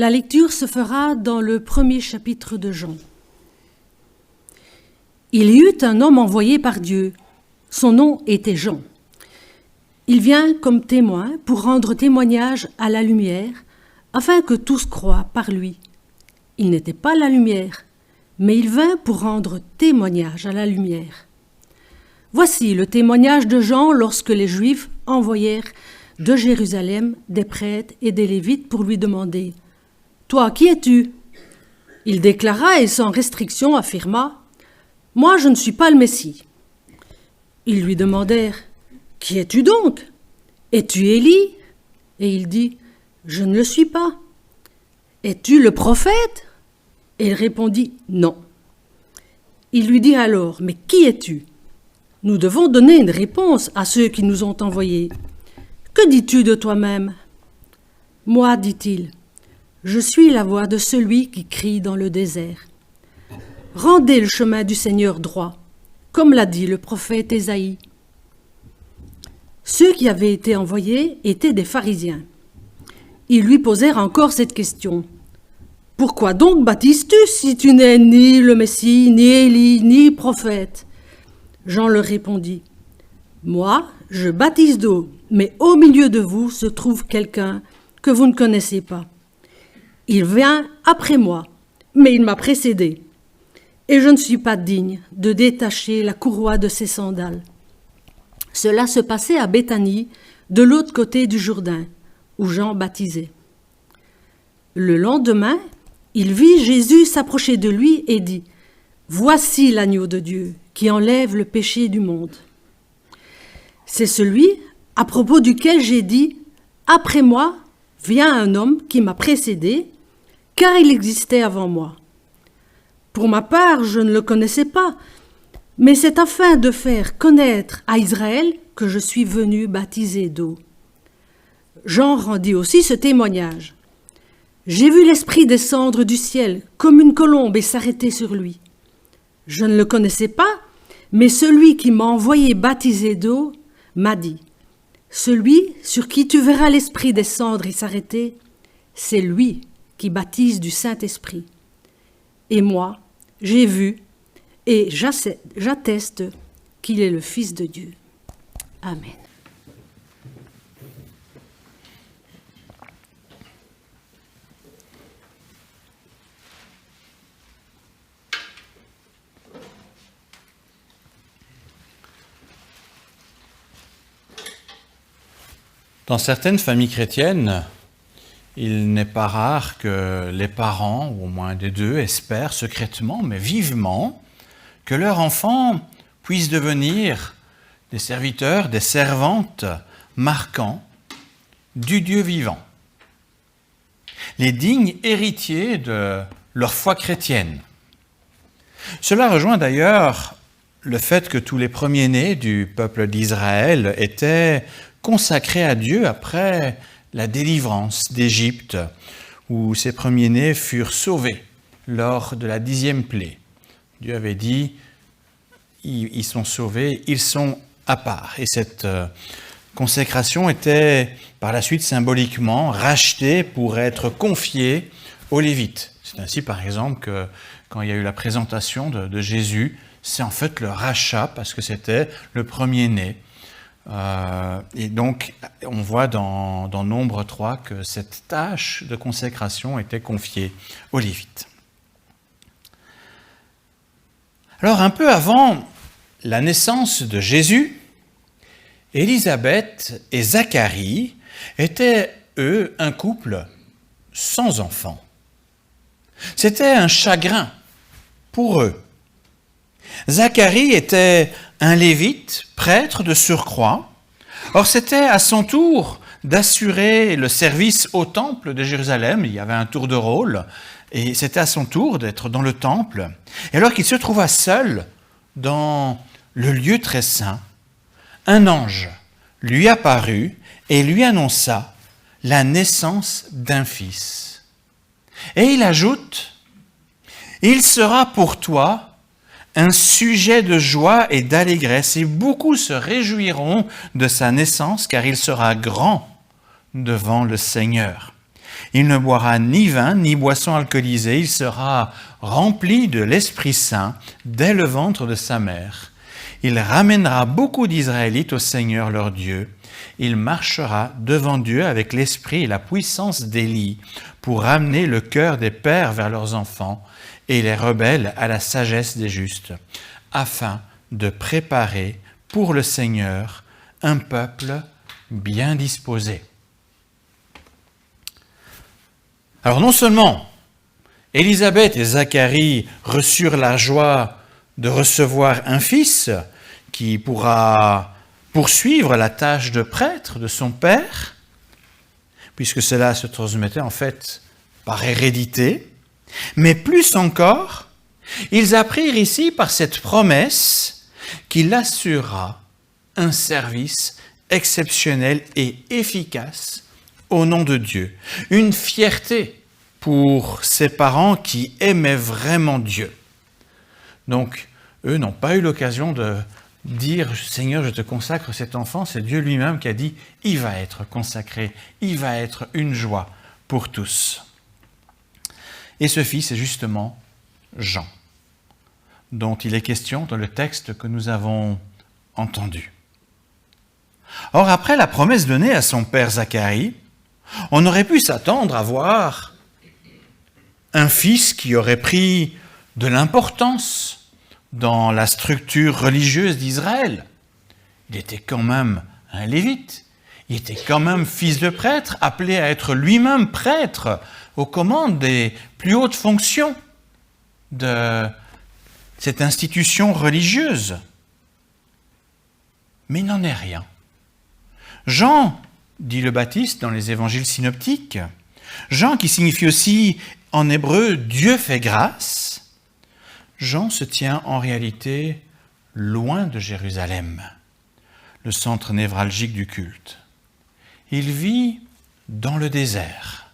La lecture se fera dans le premier chapitre de Jean. Il y eut un homme envoyé par Dieu. Son nom était Jean. Il vient comme témoin pour rendre témoignage à la lumière, afin que tous croient par lui. Il n'était pas la lumière, mais il vint pour rendre témoignage à la lumière. Voici le témoignage de Jean lorsque les Juifs envoyèrent de Jérusalem des prêtres et des Lévites pour lui demander « Toi, qui es-tu » Il déclara et sans restriction affirma « Moi, je ne suis pas le Messie. » Ils lui demandèrent « Qui es-tu donc ? Es-tu Élie ?» Et il dit « Je ne le suis pas. »« Es-tu le prophète ?» Et il répondit « Non. » Il lui dit alors « Mais qui es-tu ? Nous devons donner une réponse à ceux qui nous ont envoyés. Que dis-tu de toi-même ? Moi, dit-il, je suis la voix de celui qui crie dans le désert. Rendez le chemin du Seigneur droit, comme l'a dit le prophète Ésaïe. Ceux qui avaient été envoyés étaient des pharisiens. Ils lui posèrent encore cette question. « Pourquoi donc baptises-tu si tu n'es ni le Messie, ni Élie, ni prophète ?» Jean leur répondit. « Moi, je baptise d'eau, mais au milieu de vous se trouve quelqu'un que vous ne connaissez pas. Il vient après moi, mais il m'a précédé. Et je ne suis pas digne de détacher la courroie de ses sandales. » Cela se passait à Béthanie, de l'autre côté du Jourdain, où Jean baptisait. Le lendemain, il vit Jésus s'approcher de lui et dit « Voici l'agneau de Dieu qui enlève le péché du monde. » C'est celui à propos duquel j'ai dit « Après moi vient un homme qui m'a précédé, car il existait avant moi. Pour ma part, je ne le connaissais pas, mais c'est afin de faire connaître à Israël que je suis venu baptiser d'eau. » Jean rendit aussi ce témoignage. « J'ai vu l'Esprit descendre du ciel comme une colombe et s'arrêter sur lui. Je ne le connaissais pas, mais celui qui m'a envoyé baptiser d'eau m'a dit « Celui sur qui tu verras l'Esprit descendre et s'arrêter, c'est lui qui baptise du Saint-Esprit. Et moi, j'ai vu et j'atteste qu'il est le Fils de Dieu. » Amen. Dans certaines familles chrétiennes, il n'est pas rare que les parents, ou au moins des deux, espèrent secrètement, mais vivement, que leur enfant puisse devenir des serviteurs, des servantes marquants du Dieu vivant, les dignes héritiers de leur foi chrétienne. Cela rejoint d'ailleurs le fait que tous les premiers-nés du peuple d'Israël étaient consacrés à Dieu après la délivrance d'Égypte, où ces premiers-nés furent sauvés lors de la 10e plaie. Dieu avait dit, ils sont sauvés, ils sont à part. Et cette consécration était par la suite symboliquement rachetée pour être confiée aux Lévites. C'est ainsi par exemple que quand il y a eu la présentation de Jésus, c'est en fait le rachat parce que c'était le premier-né. Et donc, on voit dans Nombre 3 que cette tâche de consécration était confiée aux Lévites. Alors, un peu avant la naissance de Jésus, Élisabeth et Zacharie étaient, eux, un couple sans enfants. C'était un chagrin pour eux. Zacharie était un lévite, prêtre de surcroît. Or, c'était à son tour d'assurer le service au temple de Jérusalem. Il y avait un tour de rôle, et c'était à son tour d'être dans le temple. Et alors qu'il se trouva seul dans le lieu très saint, un ange lui apparut et lui annonça la naissance d'un fils. Et il ajoute, « Il sera pour toi un sujet de joie et d'allégresse, et beaucoup se réjouiront de sa naissance, car il sera grand devant le Seigneur. Il ne boira ni vin, ni boisson alcoolisée. Il sera rempli de l'Esprit Saint dès le ventre de sa mère. Il ramènera beaucoup d'Israélites au Seigneur leur Dieu. Il marchera devant Dieu avec l'esprit et la puissance d'Élie pour ramener le cœur des pères vers leurs enfants et les rebelles à la sagesse des justes, afin de préparer pour le Seigneur un peuple bien disposé. Alors non seulement Élisabeth et Zacharie reçurent la joie de recevoir un fils qui pourra poursuivre la tâche de prêtre de son père, puisque cela se transmettait en fait par hérédité, mais plus encore, ils apprirent ici par cette promesse qu'il assurera un service exceptionnel et efficace au nom de Dieu. Une fierté pour ces parents qui aimaient vraiment Dieu. Donc, eux n'ont pas eu l'occasion de dire « Seigneur, je te consacre cet enfant », c'est Dieu lui-même qui a dit « Il va être consacré, il va être une joie pour tous ». Et ce fils est justement Jean, dont il est question dans le texte que nous avons entendu. Or, après la promesse donnée à son père Zacharie, on aurait pu s'attendre à voir un fils qui aurait pris de l'importance dans la structure religieuse d'Israël. Il était quand même un lévite, il était quand même fils de prêtre, appelé à être lui-même prêtre aux commandes des plus hautes fonctions de cette institution religieuse. Mais il n'en est rien. Jean, dit le Baptiste dans les évangiles synoptiques, Jean qui signifie aussi en hébreu « Dieu fait grâce », Jean se tient en réalité loin de Jérusalem, le centre névralgique du culte. Il vit dans le désert.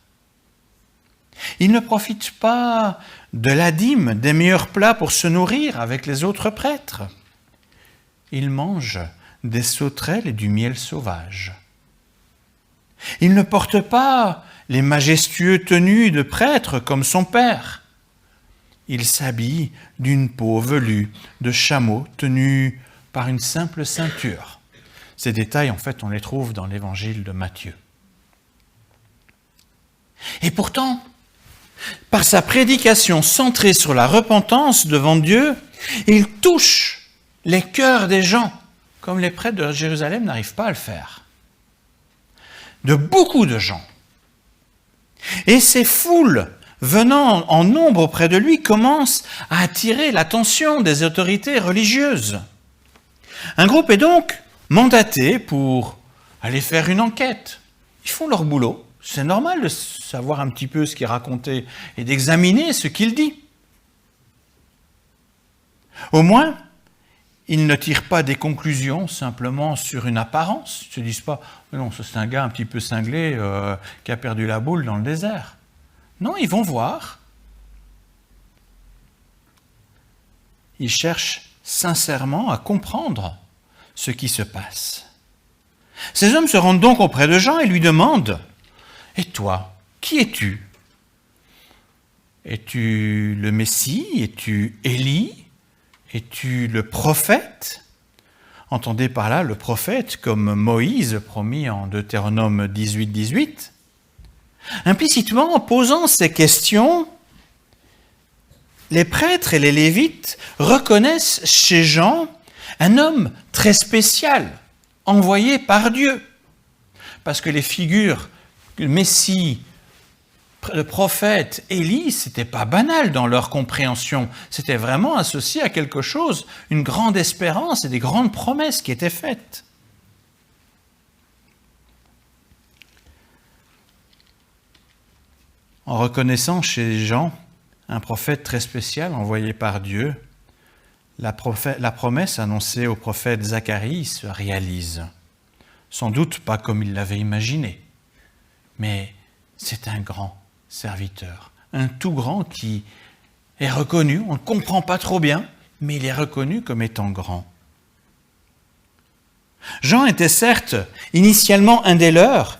Il ne profite pas de la dîme, des meilleurs plats pour se nourrir avec les autres prêtres. Il mange des sauterelles et du miel sauvage. Il ne porte pas les majestueux tenues de prêtre comme son père. Il s'habille d'une peau velue de chameau tenue par une simple ceinture. Ces détails, en fait, on les trouve dans l'évangile de Matthieu. Et pourtant, par sa prédication centrée sur la repentance devant Dieu, il touche les cœurs des gens, comme les prêtres de Jérusalem n'arrivent pas à le faire. De beaucoup de gens. Et ces foules venant en nombre auprès de lui commencent à attirer l'attention des autorités religieuses. Un groupe est donc mandaté pour aller faire une enquête. Ils font leur boulot. C'est normal de savoir un petit peu ce qu'il racontait et d'examiner ce qu'il dit. Au moins, ils ne tirent pas des conclusions simplement sur une apparence. Ils ne se disent pas « Non, c'est un gars un petit peu cinglé qui a perdu la boule dans le désert ». Non, ils vont voir. Ils cherchent sincèrement à comprendre ce qui se passe. Ces hommes se rendent donc auprès de Jean et lui demandent « Et toi, qui es-tu ? Es-tu le Messie ? Es-tu Élie ? Es-tu le prophète ?» Entendez par là le prophète comme Moïse promis en Deutéronome 18. Implicitement, en posant ces questions, les prêtres et les lévites reconnaissent chez Jean un homme très spécial, envoyé par Dieu. Parce que les figures, le Messie, le prophète, Élie, c'était pas banal dans leur compréhension. C'était vraiment associé à quelque chose, une grande espérance et des grandes promesses qui étaient faites. En reconnaissant chez Jean un prophète très spécial envoyé par Dieu, la promesse annoncée au prophète Zacharie se réalise. Sans doute pas comme il l'avait imaginé, mais c'est un grand serviteur, un tout grand qui est reconnu, on ne comprend pas trop bien, mais il est reconnu comme étant grand. Jean était certes initialement un des leurs,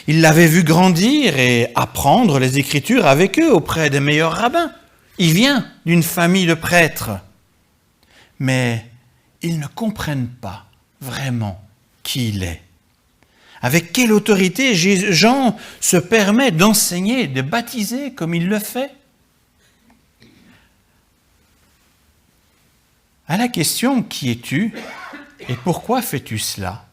Il l'avait vu grandir et apprendre les Écritures avec eux auprès des meilleurs rabbins. Il vient d'une famille de prêtres. Mais ils ne comprennent pas vraiment qui il est. Avec quelle autorité Jean se permet d'enseigner, de baptiser comme il le fait? À la question « Qui es-tu et pourquoi fais-tu cela ?»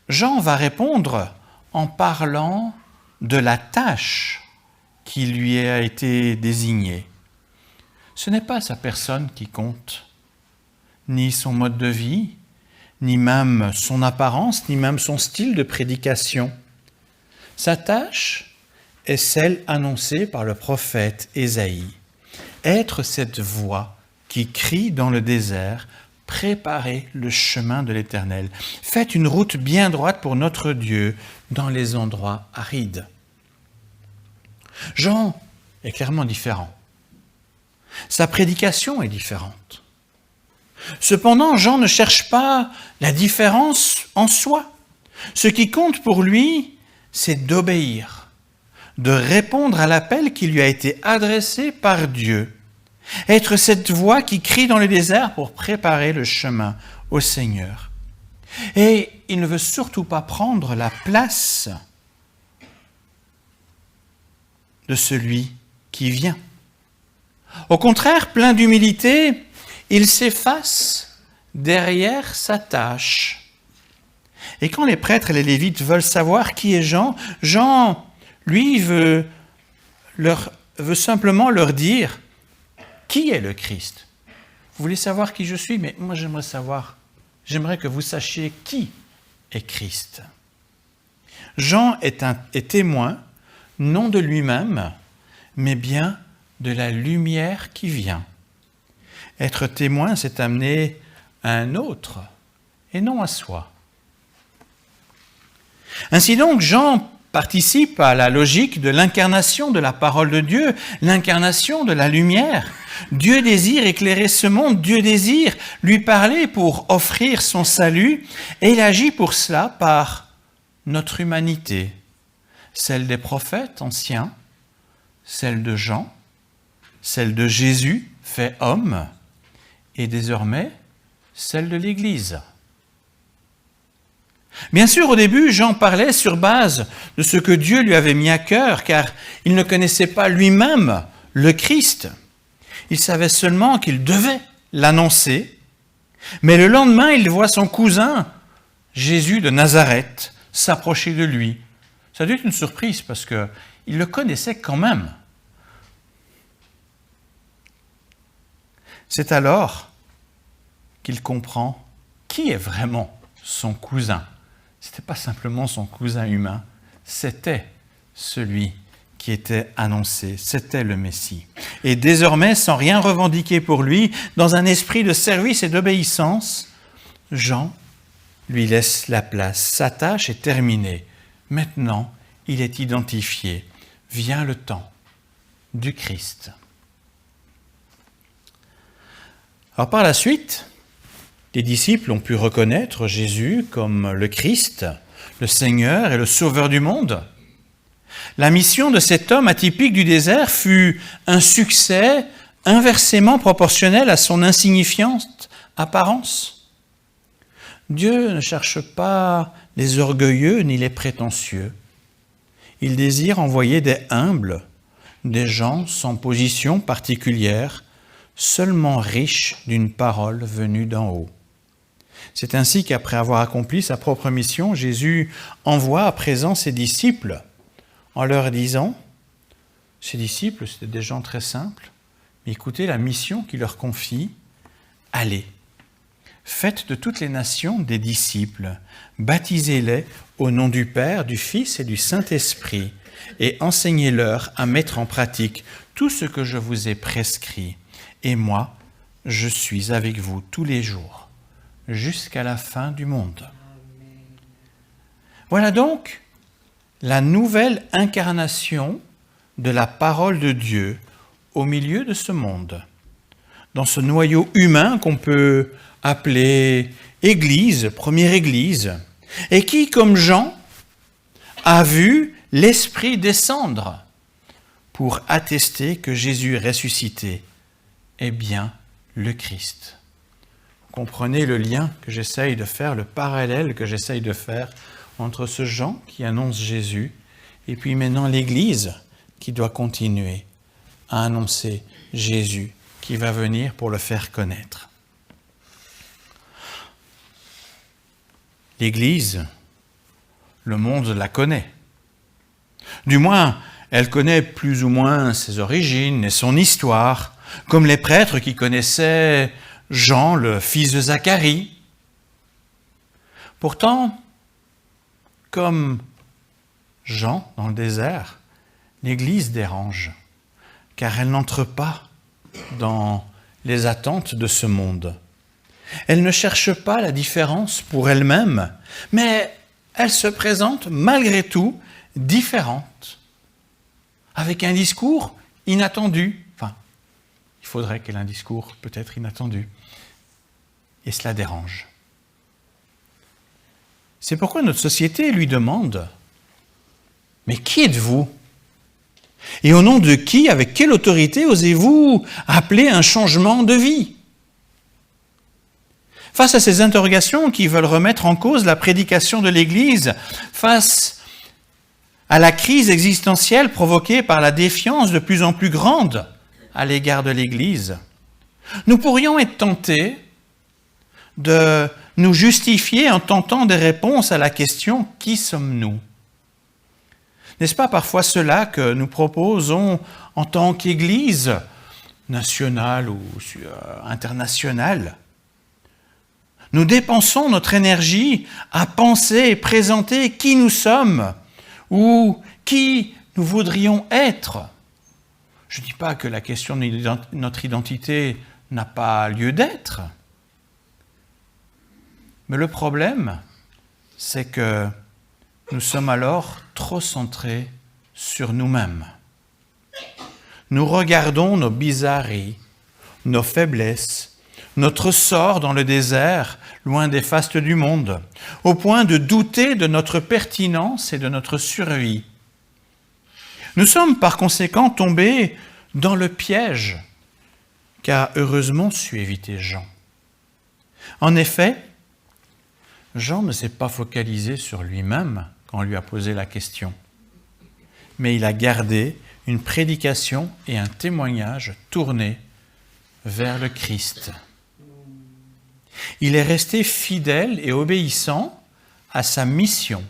Jean va répondre en parlant de la tâche qui lui a été désignée. Ce n'est pas sa personne qui compte, ni son mode de vie, ni même son apparence, ni même son style de prédication. Sa tâche est celle annoncée par le prophète Ésaïe. Être cette voix qui crie dans le désert, préparez le chemin de l'Éternel. Faites une route bien droite pour notre Dieu dans les endroits arides. Jean est clairement différent. Sa prédication est différente. Cependant, Jean ne cherche pas la différence en soi. Ce qui compte pour lui, c'est d'obéir, de répondre à l'appel qui lui a été adressé par Dieu. Être cette voix qui crie dans le désert pour préparer le chemin au Seigneur. Et il ne veut surtout pas prendre la place de celui qui vient. Au contraire, plein d'humilité, il s'efface derrière sa tâche. Et quand les prêtres et les lévites veulent savoir qui est Jean, Jean, lui, veut simplement leur dire qui est le Christ. Vous voulez savoir qui je suis, mais moi j'aimerais que vous sachiez qui est Christ. Jean est témoin, non de lui-même, mais bien de la lumière qui vient. Être témoin, c'est amener à un autre et non à soi. Ainsi donc, Jean participe à la logique de l'incarnation de la parole de Dieu, l'incarnation de la lumière. Dieu désire éclairer ce monde, Dieu désire lui parler pour offrir son salut, et il agit pour cela par notre humanité, celle des prophètes anciens, celle de Jean, celle de Jésus fait homme, et désormais celle de l'Église. Bien sûr, au début, Jean parlait sur base de ce que Dieu lui avait mis à cœur, car il ne connaissait pas lui-même le Christ. Il savait seulement qu'il devait l'annoncer, mais le lendemain, il voit son cousin, Jésus de Nazareth, s'approcher de lui. Ça a dû être une surprise parce qu'il le connaissait quand même. C'est alors qu'il comprend qui est vraiment son cousin. Ce n'était pas simplement son cousin humain, c'était celui qui était annoncé, c'était le Messie. Et désormais, sans rien revendiquer pour lui, dans un esprit de service et d'obéissance, Jean lui laisse la place. Sa tâche est terminée. Maintenant, il est identifié. Vient le temps du Christ. Alors par la suite, les disciples ont pu reconnaître Jésus comme le Christ, le Seigneur et le Sauveur du monde. La mission de cet homme atypique du désert fut un succès inversement proportionnel à son insignifiante apparence. Dieu ne cherche pas les orgueilleux ni les prétentieux. Il désire envoyer des humbles, des gens sans position particulière, seulement riches d'une parole venue d'en haut. C'est ainsi qu'après avoir accompli sa propre mission, Jésus envoie à présent ses disciples en leur disant, ses disciples, c'était des gens très simples, mais écoutez la mission qu'il leur confie, allez, faites de toutes les nations des disciples, baptisez-les au nom du Père, du Fils et du Saint-Esprit, et enseignez-leur à mettre en pratique tout ce que je vous ai prescrit. Et moi, je suis avec vous tous les jours, jusqu'à la fin du monde. Voilà donc la nouvelle incarnation de la parole de Dieu au milieu de ce monde, dans ce noyau humain qu'on peut appeler Église, première Église, et qui, comme Jean, a vu l'Esprit descendre pour attester que Jésus ressuscité est bien le Christ. Vous comprenez le lien que j'essaye de faire, le parallèle que j'essaye de faire entre ce Jean qui annonce Jésus et puis maintenant l'Église qui doit continuer à annoncer Jésus qui va venir pour le faire connaître. L'Église, le monde la connaît. Du moins, elle connaît plus ou moins ses origines et son histoire, comme les prêtres qui connaissaient Jean, le fils de Zacharie. Pourtant, comme Jean dans le désert, l'Église dérange, car elle n'entre pas dans les attentes de ce monde. Elle ne cherche pas la différence pour elle-même, mais elle se présente malgré tout différente, avec un discours inattendu. Enfin, il faudrait qu'elle ait un discours peut-être inattendu. Et cela dérange. C'est pourquoi notre société lui demande « Mais qui êtes-vous ? Et au nom de qui, avec quelle autorité osez-vous appeler un changement de vie ?» Face à ces interrogations qui veulent remettre en cause la prédication de l'Église, face à la crise existentielle provoquée par la défiance de plus en plus grande à l'égard de l'Église, nous pourrions être tentés de nous justifier en tentant des réponses à la question « Qui sommes-nous » N'est-ce pas parfois cela que nous proposons en tant qu'Église nationale ou internationale ? Nous dépensons notre énergie à penser et présenter qui nous sommes ou qui nous voudrions être. Je ne dis pas que la question de notre identité n'a pas lieu d'être. Mais le problème, c'est que nous sommes alors trop centrés sur nous-mêmes. Nous regardons nos bizarreries, nos faiblesses, notre sort dans le désert, loin des fastes du monde, au point de douter de notre pertinence et de notre survie. Nous sommes par conséquent tombés dans le piège qu'a heureusement su éviter Jean. En effet, Jean ne s'est pas focalisé sur lui-même quand on lui a posé la question, mais il a gardé une prédication et un témoignage tournés vers le Christ. Il est resté fidèle et obéissant à sa mission,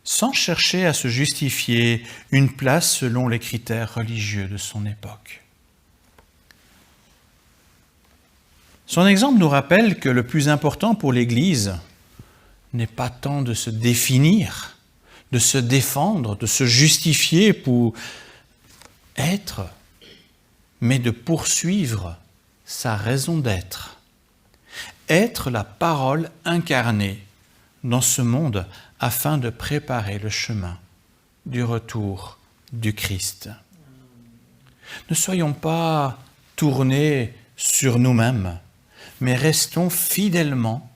sans chercher à se justifier une place selon les critères religieux de son époque. Son exemple nous rappelle que le plus important pour l'Église n'est pas tant de se définir, de se défendre, de se justifier pour être, mais de poursuivre sa raison d'être. Être la parole incarnée dans ce monde afin de préparer le chemin du retour du Christ. Ne soyons pas tournés sur nous-mêmes, mais restons fidèlement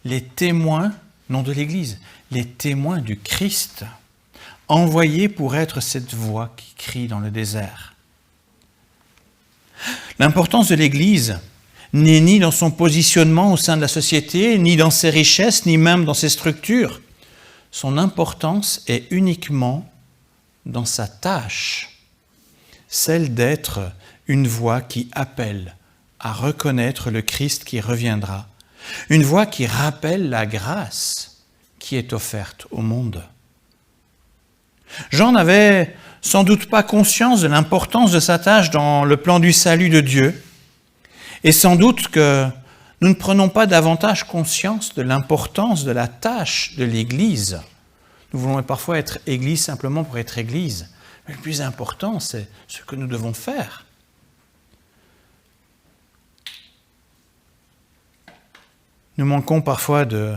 les témoins, non de l'Église, les témoins du Christ, envoyés pour être cette voix qui crie dans le désert. L'importance de l'Église n'est ni dans son positionnement au sein de la société, ni dans ses richesses, ni même dans ses structures. Son importance est uniquement dans sa tâche, celle d'être une voix qui appelle à reconnaître le Christ qui reviendra, une voix qui rappelle la grâce qui est offerte au monde. Jean n'avait sans doute pas conscience de l'importance de sa tâche dans le plan du salut de Dieu, et sans doute que nous ne prenons pas davantage conscience de l'importance de la tâche de l'Église. Nous voulons parfois être Église simplement pour être Église, mais le plus important, c'est ce que nous devons faire. Nous manquons parfois de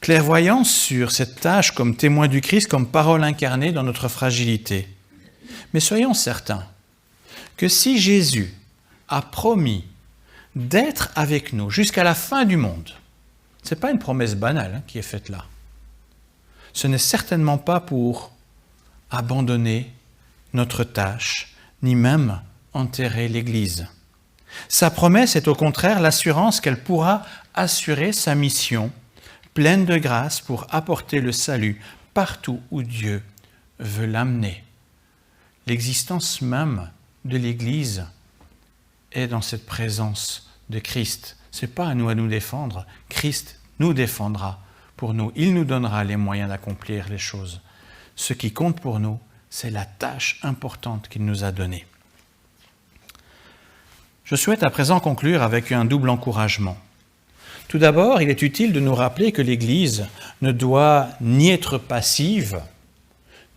clairvoyance sur cette tâche comme témoin du Christ, comme parole incarnée dans notre fragilité. Mais soyons certains que si Jésus a promis d'être avec nous jusqu'à la fin du monde, ce n'est pas une promesse banale qui est faite là. ce n'est certainement pas pour abandonner notre tâche, ni même enterrer l'Église. Sa promesse est au contraire l'assurance qu'elle pourra assurer sa mission pleine de grâce pour apporter le salut partout où Dieu veut l'amener. L'existence même de l'Église est dans cette présence de Christ. Ce n'est pas à nous défendre, Christ nous défendra pour nous. Il nous donnera les moyens d'accomplir les choses. Ce qui compte pour nous, c'est la tâche importante qu'il nous a donnée. Je souhaite à présent conclure avec un double encouragement. Tout d'abord, il est utile de nous rappeler que l'Église ne doit ni être passive,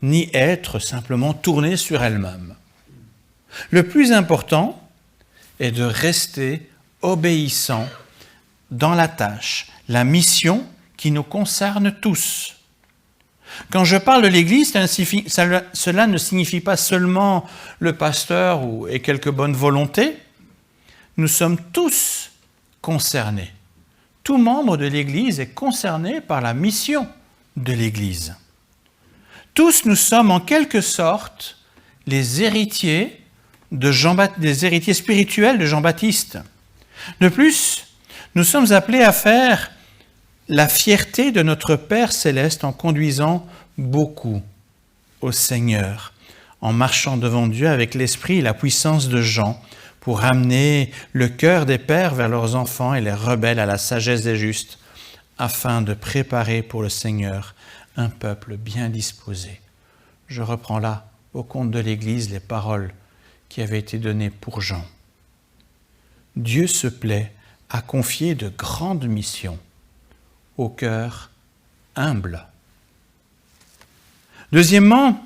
ni être simplement tournée sur elle-même. Le plus important est de rester obéissant dans la tâche, la mission qui nous concerne tous. Quand je parle de l'Église, cela ne signifie pas seulement le pasteur et quelques bonnes volontés. Nous sommes tous concernés. Tout membre de l'Église est concerné par la mission de l'Église. Tous nous sommes en quelque sorte les héritiers des héritiers spirituels de Jean-Baptiste. De plus, nous sommes appelés à faire la fierté de notre Père céleste en conduisant beaucoup au Seigneur, en marchant devant Dieu avec l'esprit et la puissance de Jean, pour ramener le cœur des pères vers leurs enfants et les rebelles à la sagesse des justes, afin de préparer pour le Seigneur un peuple bien disposé. Je reprends là, au compte de l'Église, les paroles qui avaient été données pour Jean. Dieu se plaît à confier de grandes missions au cœur humble. Deuxièmement,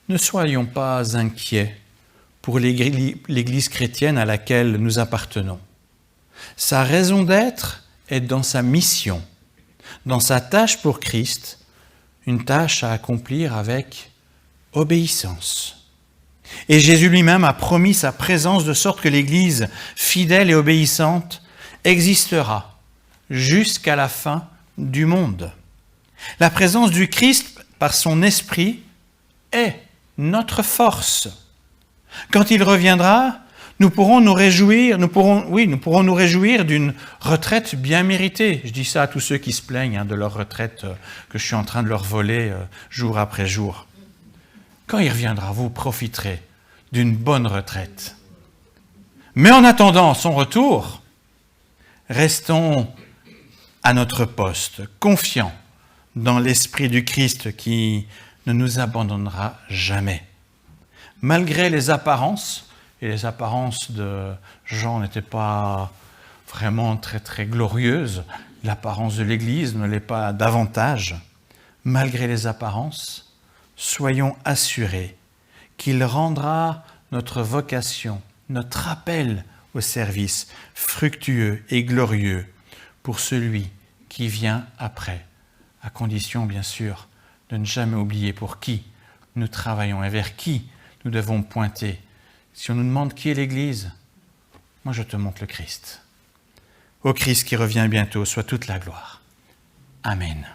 ne soyons pas inquiets pour l'Église chrétienne à laquelle nous appartenons. Sa raison d'être est dans sa mission, dans sa tâche pour Christ, une tâche à accomplir avec obéissance. Et Jésus lui-même a promis sa présence de sorte que l'Église, fidèle et obéissante, existera jusqu'à la fin du monde. La présence du Christ, par son esprit, est notre force. Quand il reviendra, nous pourrons nous réjouir d'une retraite bien méritée. Je dis ça à tous ceux qui se plaignent de leur retraite que je suis en train de leur voler jour après jour. Quand il reviendra, vous profiterez d'une bonne retraite. Mais en attendant son retour, restons à notre poste, confiants dans l'Esprit du Christ qui ne nous abandonnera jamais. Malgré les apparences, et les apparences de Jean n'étaient pas vraiment très très glorieuses, l'apparence de l'Église ne l'est pas davantage, malgré les apparences, soyons assurés qu'il rendra notre vocation, notre appel au service fructueux et glorieux pour celui qui vient après, à condition bien sûr de ne jamais oublier pour qui nous travaillons et vers qui nous devons pointer. Si on nous demande qui est l'Église, moi je te montre le Christ. Au Christ qui revient bientôt, soit toute la gloire. Amen.